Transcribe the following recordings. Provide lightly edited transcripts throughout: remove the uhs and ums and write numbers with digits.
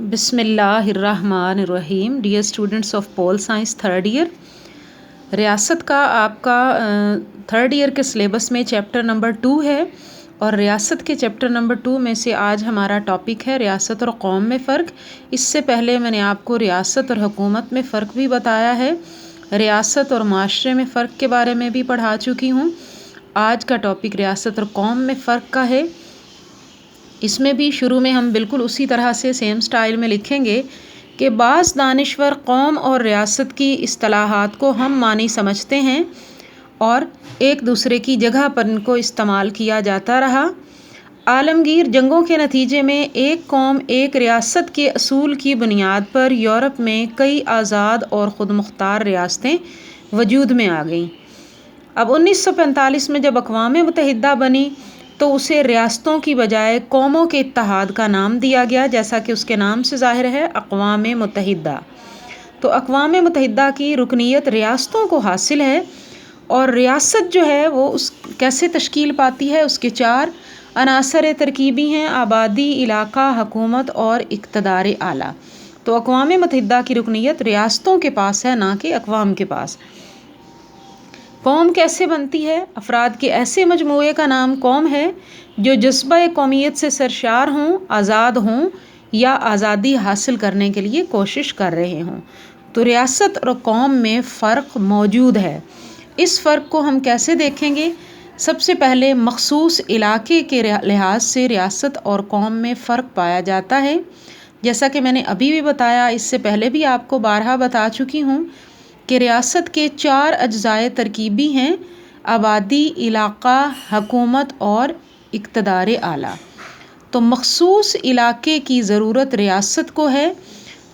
بسم اللہ الرحمن الرحیم. Dear students of pol science third year, ریاست کا آپ کا تھرڈ ایئر کے سلیبس میں چیپٹر نمبر 2 ہے، اور ریاست کے چیپٹر نمبر 2 میں سے آج ہمارا ٹاپک ہے ریاست اور قوم میں فرق. اس سے پہلے میں نے آپ کو ریاست اور حکومت میں فرق بھی بتایا ہے، ریاست اور معاشرے میں فرق کے بارے میں بھی پڑھا چکی ہوں. آج کا ٹاپک ریاست اور قوم میں فرق کا ہے. اس میں بھی شروع میں ہم بالکل اسی طرح سے سیم سٹائل میں لکھیں گے کہ بعض دانشور قوم اور ریاست کی اصطلاحات کو ہم معنی سمجھتے ہیں اور ایک دوسرے کی جگہ پر ان کو استعمال کیا جاتا رہا. عالمگیر جنگوں کے نتیجے میں ایک قوم ایک ریاست کے اصول کی بنیاد پر یورپ میں کئی آزاد اور خود مختار ریاستیں وجود میں آ گئیں. اب 1945 میں جب اقوام متحدہ بنی تو اسے ریاستوں کی بجائے قوموں کے اتحاد کا نام دیا گیا، جیسا کہ اس کے نام سے ظاہر ہے، اقوام متحدہ. تو اقوام متحدہ کی رکنیت ریاستوں کو حاصل ہے، اور ریاست جو ہے وہ کیسے تشکیل پاتی ہے، اس کے 4 عناصر ترکیبی ہیں: آبادی، علاقہ، حکومت اور اقتدار اعلیٰ. تو اقوام متحدہ کی رکنیت ریاستوں کے پاس ہے، نہ کہ اقوام کے پاس. قوم کیسے بنتی ہے؟ افراد کے ایسے مجموعے کا نام قوم ہے جو جذبہ قومیت سے سرشار ہوں، آزاد ہوں یا آزادی حاصل کرنے کے لیے کوشش کر رہے ہوں. تو ریاست اور قوم میں فرق موجود ہے. اس فرق کو ہم کیسے دیکھیں گے؟ سب سے پہلے مخصوص علاقے کے لحاظ سے ریاست اور قوم میں فرق پایا جاتا ہے. جیسا کہ میں نے ابھی بھی بتایا، اس سے پہلے بھی آپ کو بارہا بتا چکی ہوں کہ ریاست کے 4 اجزاء ترکیبی ہیں: آبادی، علاقہ، حکومت اور اقتدار اعلیٰ. تو مخصوص علاقے کی ضرورت ریاست کو ہے،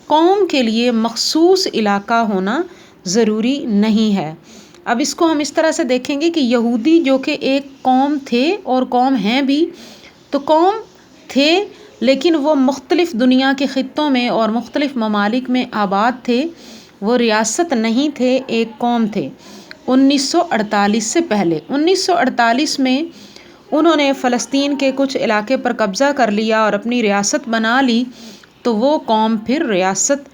قوم کے لیے مخصوص علاقہ ہونا ضروری نہیں ہے. اب اس کو ہم اس طرح سے دیکھیں گے کہ یہودی جو کہ ایک قوم تھے اور قوم ہیں بھی، تو قوم تھے لیکن وہ مختلف دنیا کے خطوں میں اور مختلف ممالک میں آباد تھے، وہ ریاست نہیں تھے، ایک قوم تھے. 1948 سے پہلے 1948 میں انہوں نے فلسطین کے کچھ علاقے پر قبضہ کر لیا اور اپنی ریاست بنا لی. تو وہ قوم پھر ریاست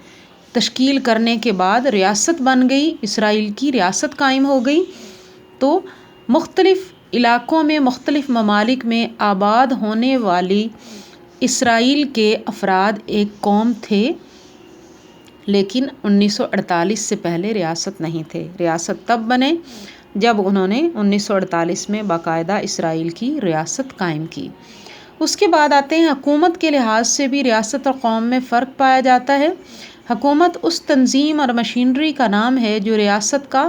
تشکیل کرنے کے بعد ریاست بن گئی، اسرائیل کی ریاست قائم ہو گئی. تو مختلف علاقوں میں مختلف ممالک میں آباد ہونے والی اسرائیل کے افراد ایک قوم تھے، لیکن 1948 سے پہلے ریاست نہیں تھے. ریاست تب بنے جب انہوں نے 1948 میں باقاعدہ اسرائیل کی ریاست قائم کی. اس کے بعد آتے ہیں حکومت کے لحاظ سے بھی ریاست اور قوم میں فرق پایا جاتا ہے. حکومت اس تنظیم اور مشینری کا نام ہے جو ریاست کا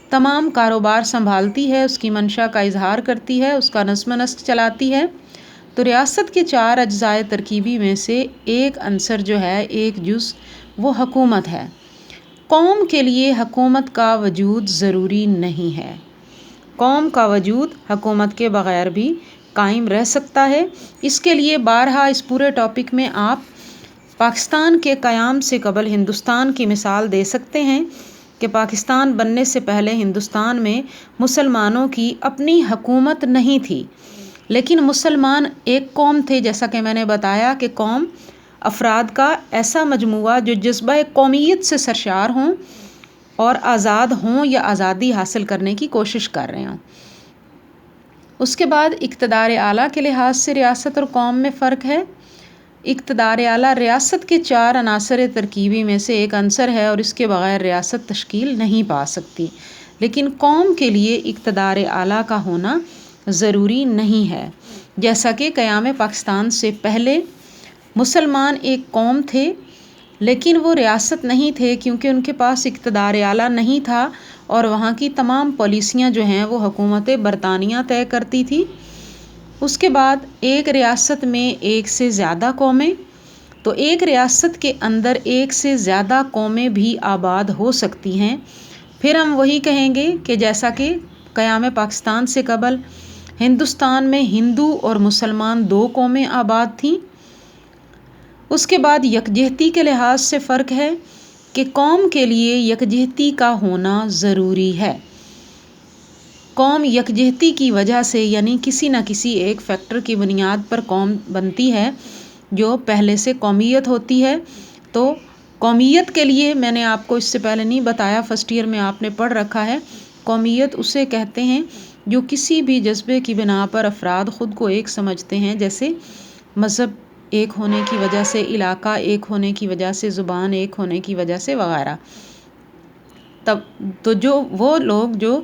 تمام کاروبار سنبھالتی ہے، اس کی منشا کا اظہار کرتی ہے، اس کا نظم و نسق چلاتی ہے. تو ریاست کے 4 اجزاء ترکیبی میں سے ایک عنصر جو ہے، ایک جز، وہ حکومت ہے. قوم کے لیے حکومت کا وجود ضروری نہیں ہے. قوم کا وجود حکومت کے بغیر بھی قائم رہ سکتا ہے. اس کے لیے بارہا اس پورے ٹاپک میں آپ پاکستان کے قیام سے قبل ہندوستان کی مثال دے سکتے ہیں کہ پاکستان بننے سے پہلے ہندوستان میں مسلمانوں کی اپنی حکومت نہیں تھی، لیکن مسلمان ایک قوم تھے. جیسا کہ میں نے بتایا کہ قوم افراد کا ایسا مجموعہ جو جذبہ قومیت سے سرشار ہوں اور آزاد ہوں یا آزادی حاصل کرنے کی کوشش کر رہے ہوں. اس کے بعد اقتدار اعلیٰ کے لحاظ سے ریاست اور قوم میں فرق ہے. اقتدار اعلیٰ ریاست کے 4 عناصر ترکیبی میں سے ایک عنصر ہے اور اس کے بغیر ریاست تشکیل نہیں پا سکتی، لیکن قوم کے لیے اقتدار اعلیٰ کا ہونا ضروری نہیں ہے. جیسا کہ قیام پاکستان سے پہلے مسلمان ایک قوم تھے لیکن وہ ریاست نہیں تھے، کیونکہ ان کے پاس اقتدار اعلیٰ نہیں تھا اور وہاں کی تمام پالیسیاں جو ہیں وہ حکومت برطانیہ طے کرتی تھی. اس کے بعد ایک ریاست میں ایک سے زیادہ قومیں، تو ایک ریاست کے اندر ایک سے زیادہ قومیں بھی آباد ہو سکتی ہیں. پھر ہم وہی کہیں گے کہ جیسا کہ قیام پاکستان سے قبل ہندوستان میں ہندو اور مسلمان 2 قومیں آباد تھیں. اس کے بعد یکجہتی کے لحاظ سے فرق ہے کہ قوم کے لیے یکجہتی کا ہونا ضروری ہے. قوم یکجہتی کی وجہ سے، یعنی کسی نہ کسی ایک فیکٹر کی بنیاد پر قوم بنتی ہے، جو پہلے سے قومیت ہوتی ہے. تو قومیت کے لیے میں نے آپ کو اس سے پہلے نہیں بتایا، فرسٹ ایئر میں آپ نے پڑھ رکھا ہے. قومیت اسے کہتے ہیں جو کسی بھی جذبے کی بنا پر افراد خود کو ایک سمجھتے ہیں، جیسے مذہب ایک ہونے کی وجہ سے، علاقہ ایک ہونے کی وجہ سے، زبان ایک ہونے کی وجہ سے وغیرہ. تو جو وہ لوگ جو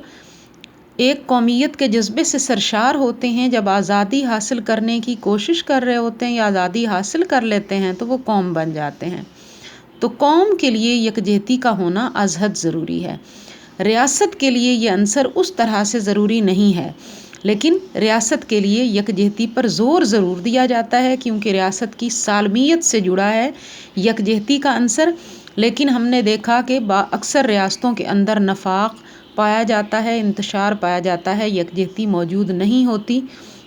ایک قومیت کے جذبے سے سرشار ہوتے ہیں، جب آزادی حاصل کرنے کی کوشش کر رہے ہوتے ہیں یا آزادی حاصل کر لیتے ہیں تو وہ قوم بن جاتے ہیں. تو قوم کے لیے یکجہتی کا ہونا از حد ضروری ہے. ریاست کے لیے یہ عنصر اس طرح سے ضروری نہیں ہے، لیکن ریاست کے لیے یکجہتی پر زور ضرور دیا جاتا ہے، کیونکہ ریاست کی سالمیت سے جڑا ہے یکجہتی کا عنصر. لیکن ہم نے دیکھا کہ اکثر ریاستوں کے اندر نفاق پایا جاتا ہے، انتشار پایا جاتا ہے، یکجہتی موجود نہیں ہوتی.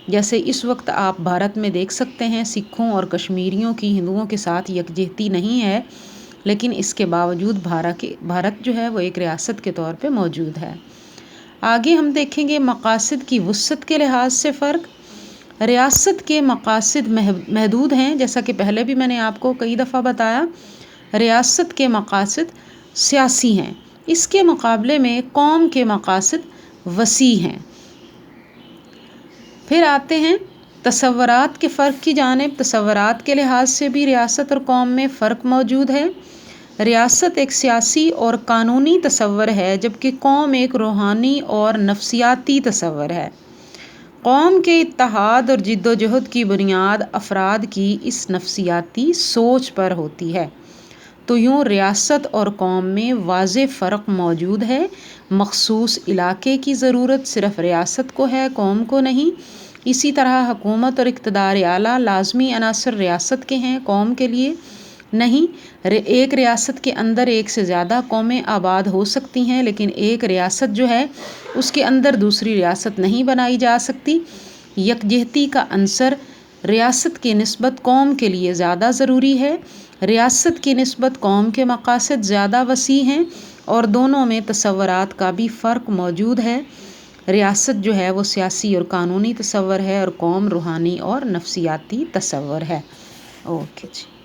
جیسے اس وقت آپ بھارت میں دیکھ سکتے ہیں، سکھوں اور کشمیریوں کی ہندوؤں کے ساتھ یکجہتی نہیں ہے، لیکن اس کے باوجود بھارت جو ہے وہ ایک ریاست کے طور پہ موجود ہے. آگے ہم دیکھیں گے مقاصد کی وسعت کے لحاظ سے فرق. ریاست کے مقاصد محدود ہیں، جیسا کہ پہلے بھی میں نے آپ کو کئی دفعہ بتایا. ریاست کے مقاصد سیاسی ہیں، اس کے مقابلے میں قوم کے مقاصد وسیع ہیں. پھر آتے ہیں تصورات کے فرق کی جانب. تصورات کے لحاظ سے بھی ریاست اور قوم میں فرق موجود ہے. ریاست ایک سیاسی اور قانونی تصور ہے، جبکہ قوم ایک روحانی اور نفسیاتی تصور ہے. قوم کے اتحاد اور جد و جہد کی بنیاد افراد کی اس نفسیاتی سوچ پر ہوتی ہے. تو یوں ریاست اور قوم میں واضح فرق موجود ہے. مخصوص علاقے کی ضرورت صرف ریاست کو ہے، قوم کو نہیں. اسی طرح حکومت اور اقتدار اعلیٰ لازمی عناصر ریاست کے ہیں، قوم کے لیے نہیں. ایک ریاست کے اندر ایک سے زیادہ قومیں آباد ہو سکتی ہیں، لیکن ایک ریاست جو ہے اس کے اندر دوسری ریاست نہیں بنائی جا سکتی. یکجہتی کا عنصر ریاست کی نسبت قوم کے لیے زیادہ ضروری ہے. ریاست کی نسبت قوم کے مقاصد زیادہ وسیع ہیں، اور دونوں میں تصورات کا بھی فرق موجود ہے. ریاست جو ہے وہ سیاسی اور قانونی تصور ہے، اور قوم روحانی اور نفسیاتی تصور ہے. اوکے جی.